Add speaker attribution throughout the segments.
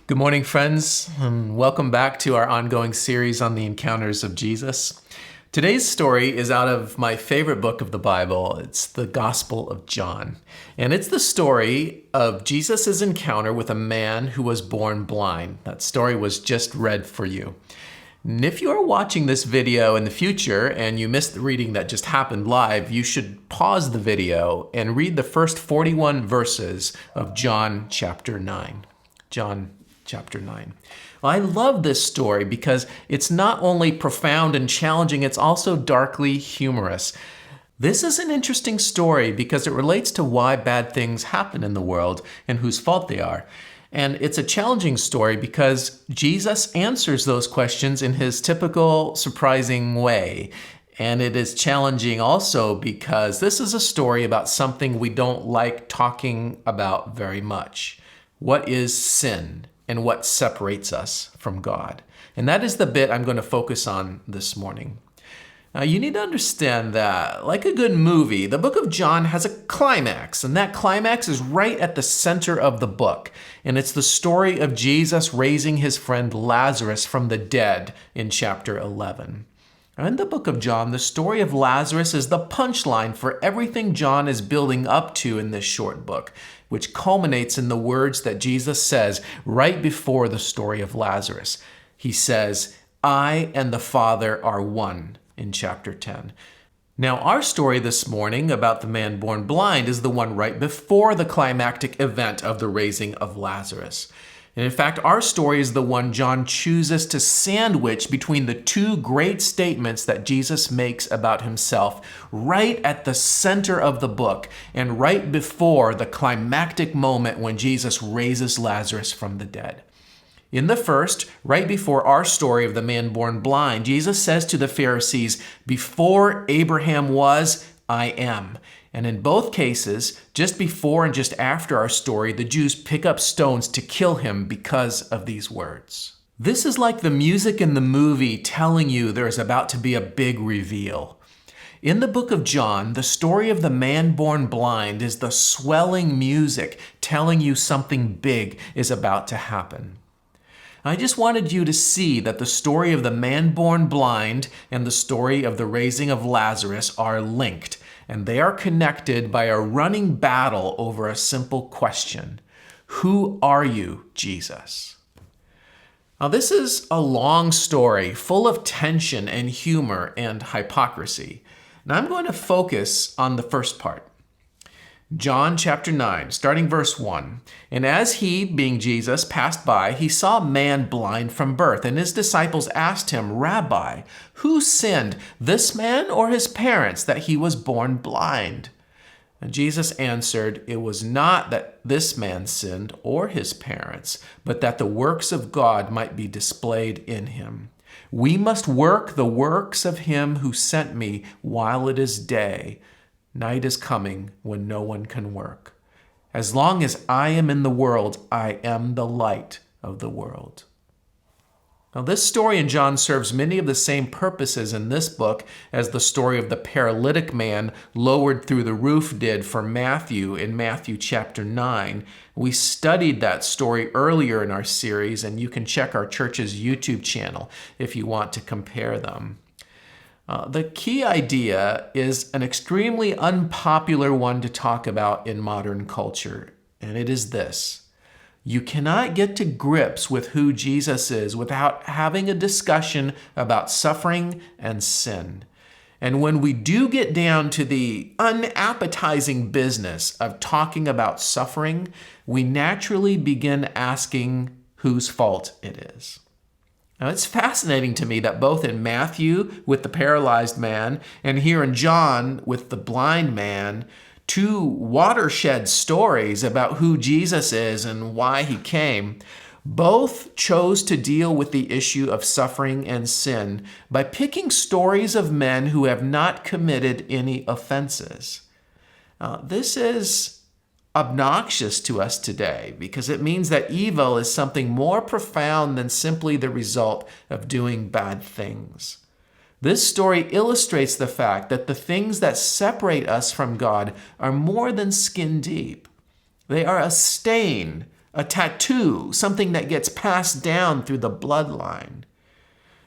Speaker 1: Good morning, friends, and welcome back to our ongoing series on the encounters of Jesus. Today's story is out of my favorite book of the Bible. It's the Gospel of John. And it's the story of Jesus' encounter with a man who was born blind. That story was just read for you. And if you are watching this video in the future and you missed the reading that just happened live, you should pause the video and read the first 41 verses of John chapter 9. John chapter 9. Well, I love this story because it's not only profound and challenging, it's also darkly humorous. This is an interesting story because it relates to why bad things happen in the world and whose fault they are. And it's a challenging story because Jesus answers those questions in his typical surprising way. And it is challenging also because this is a story about something we don't like talking about very much. What is sin and what separates us from God? And that is the bit I'm going to focus on this morning. Now, you need to understand that, like a good movie, the book of John has a climax, and that climax is right at the center of the book. And it's the story of Jesus raising his friend Lazarus from the dead in chapter 11. Now, in the book of John, the story of Lazarus is the punchline for everything John is building up to in this short book, which culminates in the words that Jesus says right before the story of Lazarus. He says, "I and the Father are one," in chapter 10. Now, our story this morning about the man born blind is the one right before the climactic event of the raising of Lazarus. And in fact, our story is the one John chooses to sandwich between the two great statements that Jesus makes about himself right at the center of the book and right before the climactic moment when Jesus raises Lazarus from the dead. In the first, right before our story of the man born blind, Jesus says to the Pharisees, "Before Abraham was, I am." And in both cases, just before and just after our story, the Jews pick up stones to kill him because of these words. This is like the music in the movie telling you there is about to be a big reveal. In the book of John, the story of the man born blind is the swelling music telling you something big is about to happen. I just wanted you to see that the story of the man born blind and the story of the raising of Lazarus are linked, and they are connected by a running battle over a simple question. Who are you, Jesus? Now, this is a long story full of tension and humor and hypocrisy. Now, I'm going to focus on the first part. John chapter 9, starting verse 1. "And as he, being Jesus, passed by, he saw a man blind from birth. And his disciples asked him, 'Rabbi, who sinned, this man or his parents, that he was born blind?' And Jesus answered, 'It was not that this man sinned or his parents, but that the works of God might be displayed in him. We must work the works of him who sent me while it is day. Night is coming when no one can work. As long as I am in the world, I am the light of the world.'" Now, this story in John serves many of the same purposes in this book as the story of the paralytic man lowered through the roof did for Matthew in Matthew chapter 9. We studied that story earlier in our series, and you can check our church's YouTube channel if you want to compare them. The key idea is an extremely unpopular one to talk about in modern culture, and it is this. You cannot get to grips with who Jesus is without having a discussion about suffering and sin. And when we do get down to the unappetizing business of talking about suffering, we naturally begin asking whose fault it is. Now, it's fascinating to me that both in Matthew with the paralyzed man and here in John with the blind man, two watershed stories about who Jesus is and why he came, both chose to deal with the issue of suffering and sin by picking stories of men who have not committed any offenses. This is obnoxious to us today because it means that evil is something more profound than simply the result of doing bad things. This story illustrates the fact that the things that separate us from God are more than skin deep. They are a stain a tattoo, something that gets passed down through the bloodline.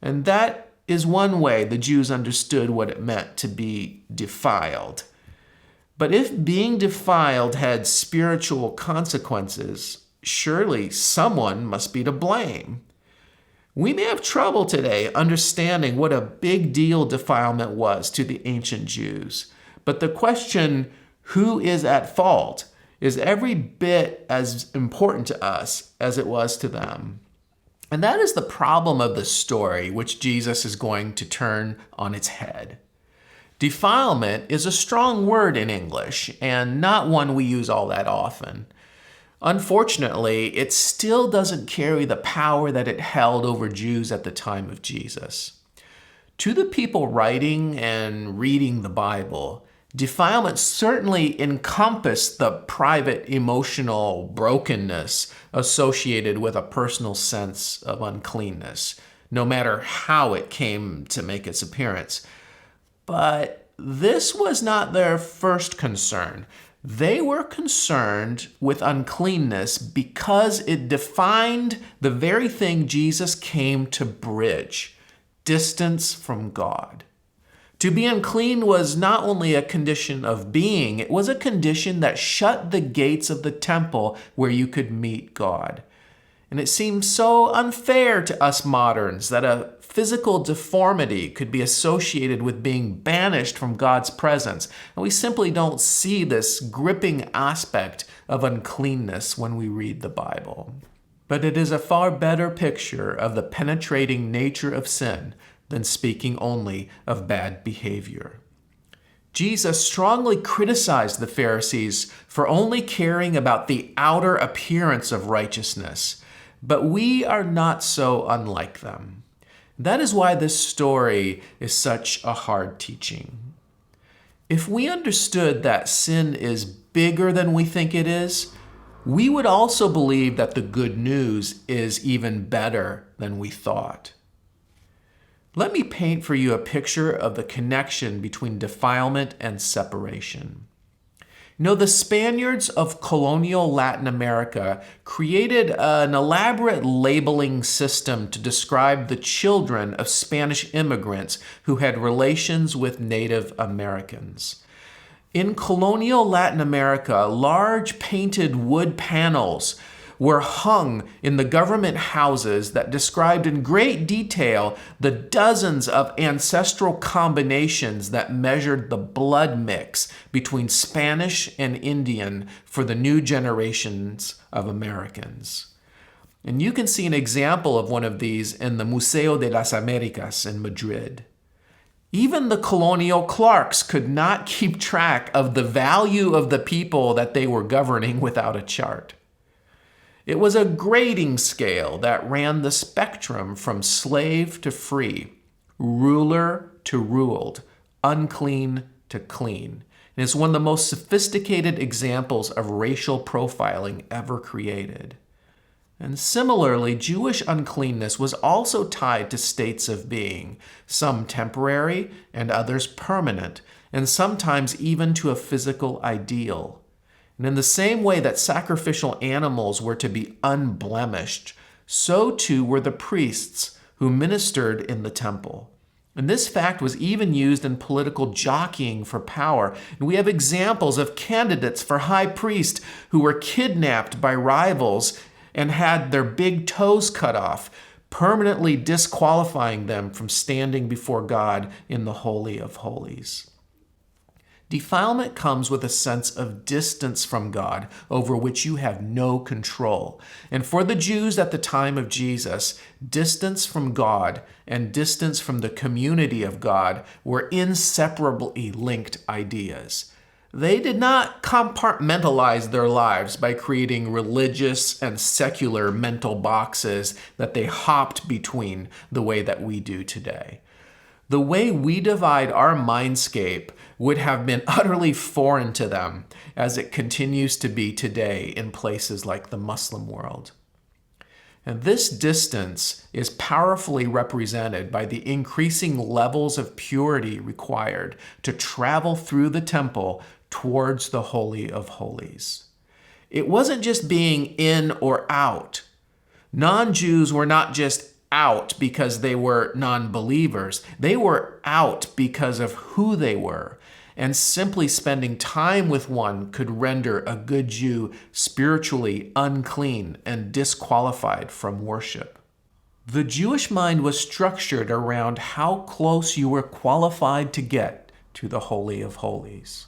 Speaker 1: And that is one way the Jews understood what it meant to be defiled. But if being defiled had spiritual consequences, surely someone must be to blame. We may have trouble today understanding what a big deal defilement was to the ancient Jews. But the question, who is at fault, is every bit as important to us as it was to them. And that is the problem of the story, which Jesus is going to turn on its head. Defilement is a strong word in English, and not one we use all that often. Unfortunately, it still doesn't carry the power that it held over Jews at the time of Jesus. To the people writing and reading the Bible, defilement certainly encompassed the private emotional brokenness associated with a personal sense of uncleanness, no matter how it came to make its appearance. But this was not their first concern. They were concerned with uncleanness because it defined the very thing Jesus came to bridge: distance from God. To be unclean was not only a condition of being, it was a condition that shut the gates of the temple where you could meet God. And it seems so unfair to us moderns that a physical deformity could be associated with being banished from God's presence. And we simply don't see this gripping aspect of uncleanness when we read the Bible. But it is a far better picture of the penetrating nature of sin than speaking only of bad behavior. Jesus strongly criticized the Pharisees for only caring about the outer appearance of righteousness, but we are not so unlike them. That is why this story is such a hard teaching. If we understood that sin is bigger than we think it is, we would also believe that the good news is even better than we thought. Let me paint for you a picture of the connection between defilement and separation. The Spaniards of colonial Latin America created an elaborate labeling system to describe the children of Spanish immigrants who had relations with Native Americans. In colonial Latin America, large painted wood panels were hung in the government houses that described in great detail the dozens of ancestral combinations that measured the blood mix between Spanish and Indian for the new generations of Americans. And you can see an example of one of these in the Museo de las Americas in Madrid. Even the colonial clerks could not keep track of the value of the people that they were governing without a chart. It was a grading scale that ran the spectrum from slave to free, ruler to ruled, unclean to clean. And it's one of the most sophisticated examples of racial profiling ever created. And similarly, Jewish uncleanness was also tied to states of being, some temporary and others permanent, and sometimes even to a physical ideal. And in the same way that sacrificial animals were to be unblemished, so too were the priests who ministered in the temple. And this fact was even used in political jockeying for power. And we have examples of candidates for high priest who were kidnapped by rivals and had their big toes cut off, permanently disqualifying them from standing before God in the Holy of Holies. Defilement comes with a sense of distance from God over which you have no control. And for the Jews at the time of Jesus, distance from God and distance from the community of God were inseparably linked ideas. They did not compartmentalize their lives by creating religious and secular mental boxes that they hopped between the way that we do today. The way we divide our mindscape would have been utterly foreign to them, as it continues to be today in places like the Muslim world. And this distance is powerfully represented by the increasing levels of purity required to travel through the temple towards the Holy of Holies. It wasn't just being in or out. Non-Jews were not just out because they were non-believers. They were out because of who they were. And simply spending time with one could render a good Jew spiritually unclean and disqualified from worship. The Jewish mind was structured around how close you were qualified to get to the Holy of Holies.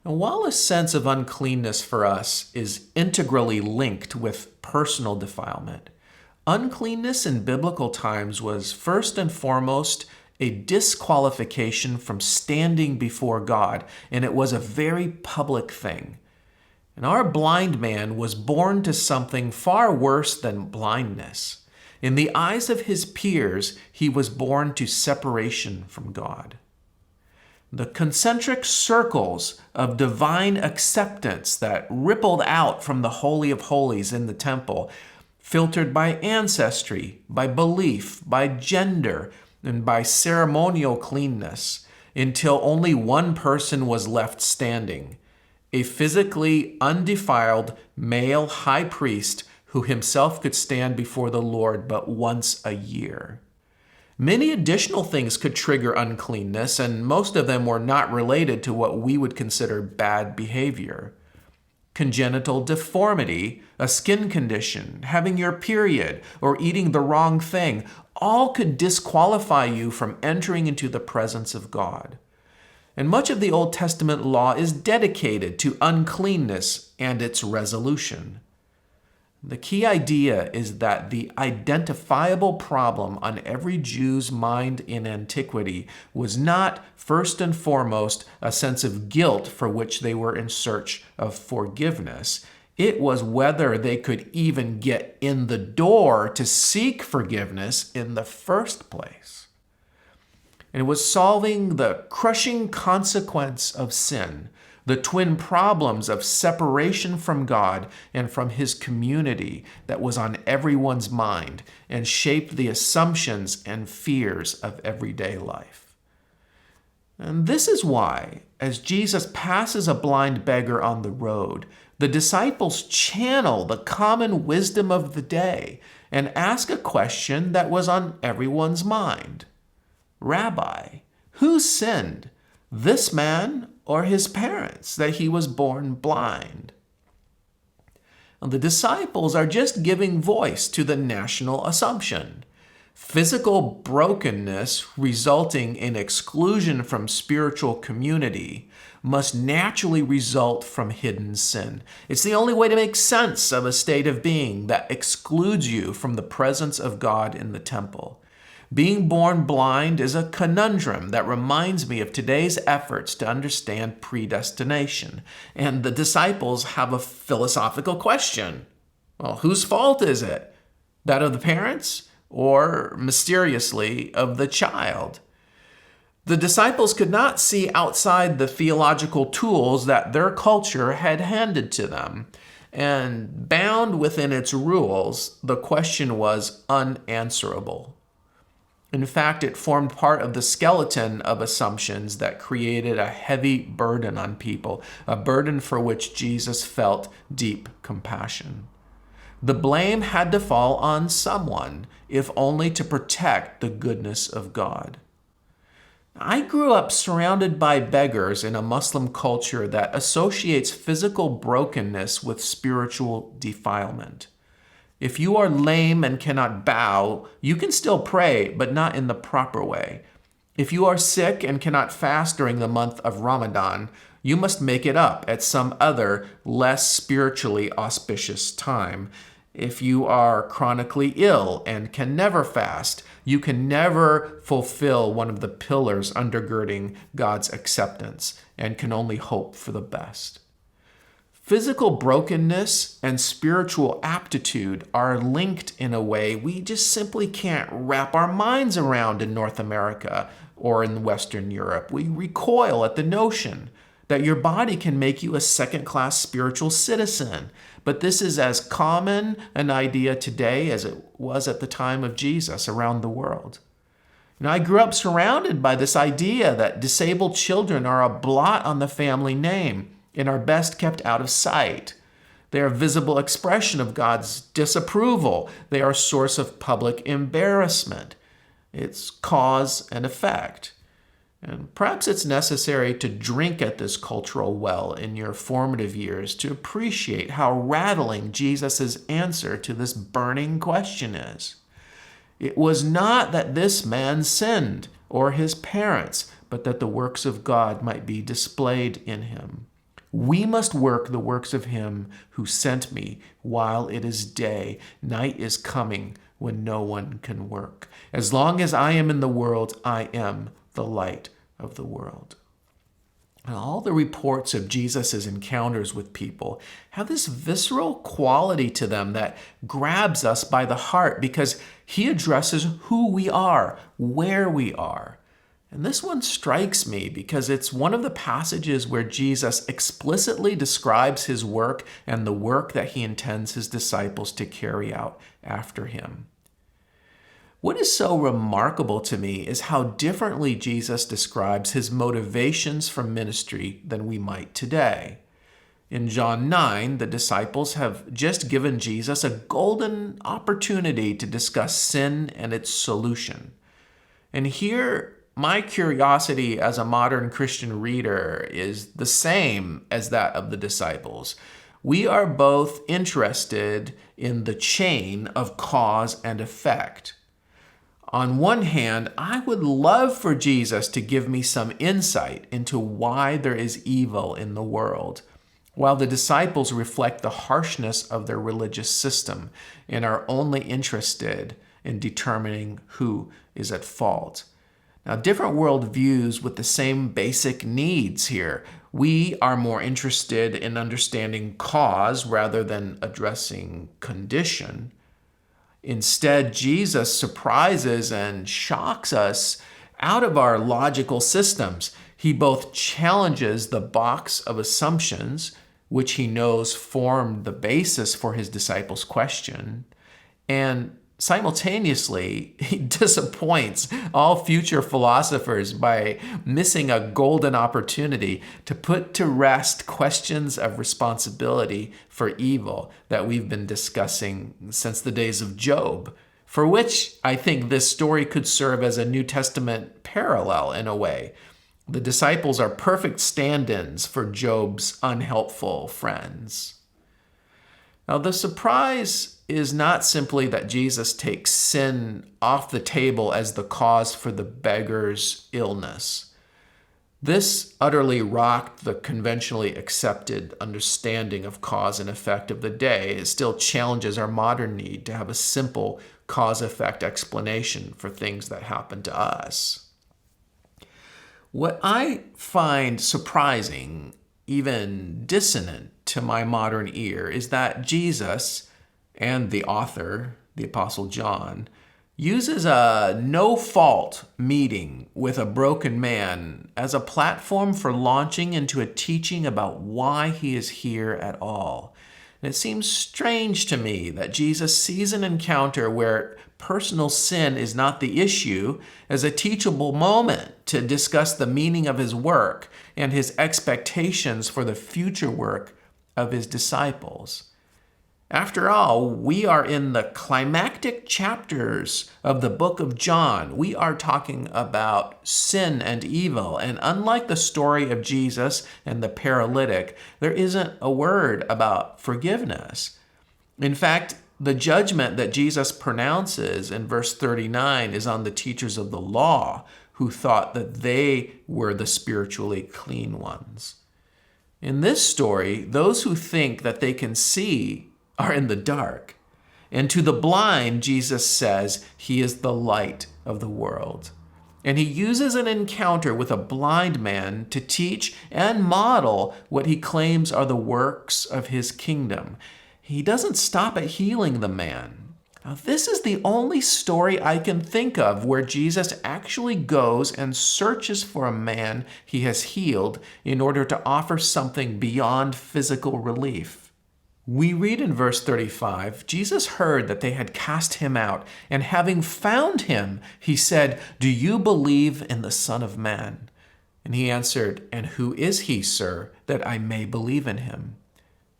Speaker 1: And while a sense of uncleanness for us is integrally linked with personal defilement, uncleanness in biblical times was first and foremost a disqualification from standing before God, and it was a very public thing. And our blind man was born to something far worse than blindness. In the eyes of his peers, he was born to separation from God. The concentric circles of divine acceptance that rippled out from the Holy of Holies in the temple, filtered by ancestry, by belief, by gender, and by ceremonial cleanness, until only one person was left standing, a physically undefiled male high priest who himself could stand before the Lord but once a year. Many additional things could trigger uncleanness, and most of them were not related to what we would consider bad behavior. Congenital deformity, a skin condition, having your period, or eating the wrong thing, all could disqualify you from entering into the presence of God. And much of the Old Testament law is dedicated to uncleanness and its resolution. The key idea is that the identifiable problem on every Jew's mind in antiquity was not, first and foremost, a sense of guilt for which they were in search of forgiveness. It was whether they could even get in the door to seek forgiveness in the first place. And it was solving the crushing consequence of sin, the twin problems of separation from God and from his community that was on everyone's mind and shaped the assumptions and fears of everyday life. And this is why, as Jesus passes a blind beggar on the road, the disciples channel the common wisdom of the day and ask a question that was on everyone's mind. Rabbi, who sinned, this man or his parents, that he was born blind? And the disciples are just giving voice to the national assumption. Physical brokenness resulting in exclusion from spiritual community must naturally result from hidden sin. It's the only way to make sense of a state of being that excludes you from the presence of God in the temple. Being born blind is a conundrum that reminds me of today's efforts to understand predestination. And the disciples have a philosophical question. Well, whose fault is it? That of the parents, or mysteriously of the child? The disciples could not see outside the theological tools that their culture had handed to them. And bound within its rules, the question was unanswerable. In fact, it formed part of the skeleton of assumptions that created a heavy burden on people, a burden for which Jesus felt deep compassion. The blame had to fall on someone, if only to protect the goodness of God. I grew up surrounded by beggars in a Muslim culture that associates physical brokenness with spiritual defilement. If you are lame and cannot bow, you can still pray, but not in the proper way. If you are sick and cannot fast during the month of Ramadan, you must make it up at some other, less spiritually auspicious time. If you are chronically ill and can never fast, you can never fulfill one of the pillars undergirding God's acceptance and can only hope for the best. Physical brokenness and spiritual aptitude are linked in a way we just simply can't wrap our minds around in North America or in Western Europe. We recoil at the notion that your body can make you a second-class spiritual citizen. But this is as common an idea today as it was at the time of Jesus around the world. I grew up surrounded by this idea that disabled children are a blot on the family name, and are best kept out of sight. They are a visible expression of God's disapproval. They are a source of public embarrassment. It's cause and effect. And perhaps it's necessary to drink at this cultural well in your formative years to appreciate how rattling Jesus' answer to this burning question is. It was not that this man sinned or his parents, but that the works of God might be displayed in him. We must work the works of him who sent me while it is day. Night is coming when no one can work. As long as I am in the world, I am the light of the world. And all the reports of Jesus' encounters with people have this visceral quality to them that grabs us by the heart because he addresses who we are, where we are. And this one strikes me because it's one of the passages where Jesus explicitly describes his work and the work that he intends his disciples to carry out after him. What is so remarkable to me is how differently Jesus describes his motivations for ministry than we might today. In John 9, the disciples have just given Jesus a golden opportunity to discuss sin and its solution. And here, my curiosity as a modern Christian reader is the same as that of the disciples. We are both interested in the chain of cause and effect. On one hand, I would love for Jesus to give me some insight into why there is evil in the world, while the disciples reflect the harshness of their religious system and are only interested in determining who is at fault. Now, different worldviews with the same basic needs here. We are more interested in understanding cause rather than addressing condition. Instead, Jesus surprises and shocks us out of our logical systems. He both challenges the box of assumptions, which he knows formed the basis for his disciples' question, and simultaneously, he disappoints all future philosophers by missing a golden opportunity to put to rest questions of responsibility for evil that we've been discussing since the days of Job, for which I think this story could serve as a New Testament parallel in a way. The disciples are perfect stand-ins for Job's unhelpful friends. Now, the surprise is not simply that Jesus takes sin off the table as the cause for the beggar's illness. This utterly rocked the conventionally accepted understanding of cause and effect of the day. It still challenges our modern need to have a simple cause-effect explanation for things that happen to us. What I find surprising, even dissonant to my modern ear, is that Jesus and the author, the Apostle John, uses a no-fault meeting with a broken man as a platform for launching into a teaching about why he is here at all. And it seems strange to me that Jesus sees an encounter where personal sin is not the issue as a teachable moment to discuss the meaning of his work and his expectations for the future work of his disciples. After all, we are in the climactic chapters of the book of John. We are talking about sin and evil. And unlike the story of Jesus and the paralytic, there isn't a word about forgiveness. In fact, the judgment that Jesus pronounces in verse 39 is on the teachers of the law who thought that they were the spiritually clean ones. In this story, those who think that they can see are in the dark. And to the blind, Jesus says he is the light of the world. And he uses an encounter with a blind man to teach and model what he claims are the works of his kingdom. He doesn't stop at healing the man. Now, this is the only story I can think of where Jesus actually goes and searches for a man he has healed in order to offer something beyond physical relief. We read in verse 35, Jesus heard that they had cast him out, and having found him, he said, "Do you believe in the Son of Man?" And he answered, "And who is he, sir, that I may believe in him?"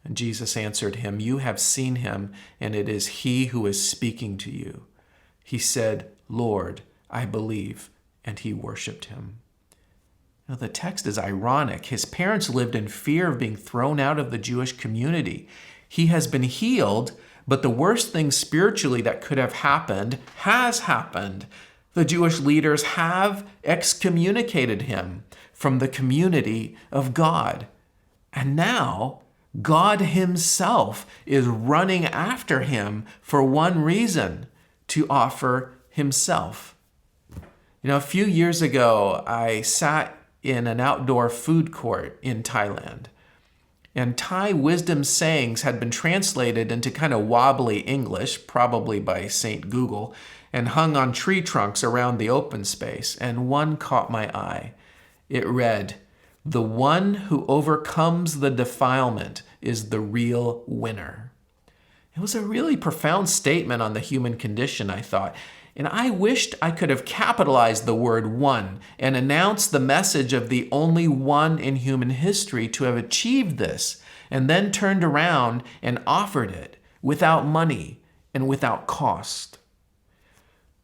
Speaker 1: And Jesus answered him, "You have seen him, and it is he who is speaking to you." He said, "Lord, I believe," and he worshiped him. Now, the text is ironic. His parents lived in fear of being thrown out of the Jewish community. He has been healed, but the worst thing spiritually that could have happened has happened. The Jewish leaders have excommunicated him from the community of God. And now God himself is running after him for one reason: to offer himself. A few years ago, I sat in an outdoor food court in Thailand. And Thai wisdom sayings had been translated into kind of wobbly English, probably by St. Google, and hung on tree trunks around the open space. And one caught my eye. It read, "The one who overcomes the defilement is the real winner." It was a really profound statement on the human condition, I thought. And I wished I could have capitalized the word "one" and announced the message of the only one in human history to have achieved this, and then turned around and offered it without money and without cost.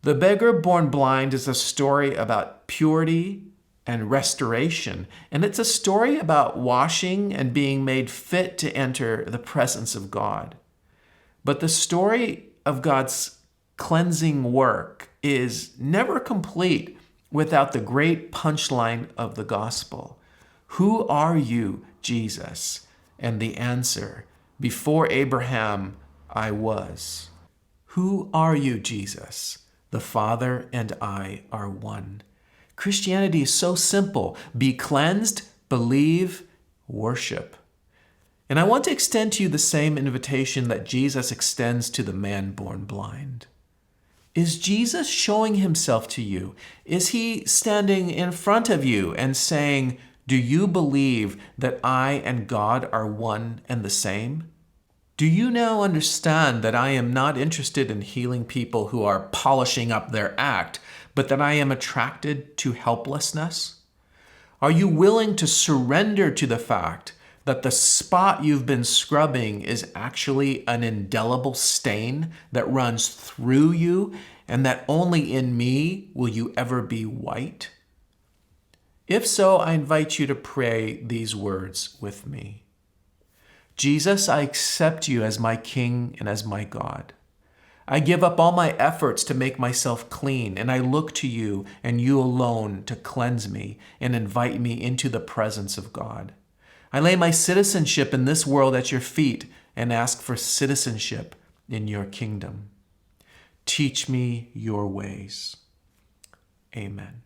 Speaker 1: The Beggar Born Blind is a story about purity and restoration, and it's a story about washing and being made fit to enter the presence of God. But the story of God's cleansing work is never complete without the great punchline of the gospel. Who are you, Jesus? And the answer, before Abraham, I was. Who are you, Jesus? The Father and I are one. Christianity is so simple. Be cleansed, believe, worship. And I want to extend to you the same invitation that Jesus extends to the man born blind. Is Jesus showing himself to you? Is he standing in front of you and saying, "Do you believe that I and God are one and the same? Do you now understand that I am not interested in healing people who are polishing up their act, but that I am attracted to helplessness? Are you willing to surrender to the fact that the spot you've been scrubbing is actually an indelible stain that runs through you, and that only in me will you ever be white?" If so, I invite you to pray these words with me. Jesus, I accept you as my King and as my God. I give up all my efforts to make myself clean, and I look to you and you alone to cleanse me and invite me into the presence of God. I lay my citizenship in this world at your feet and ask for citizenship in your kingdom. Teach me your ways. Amen.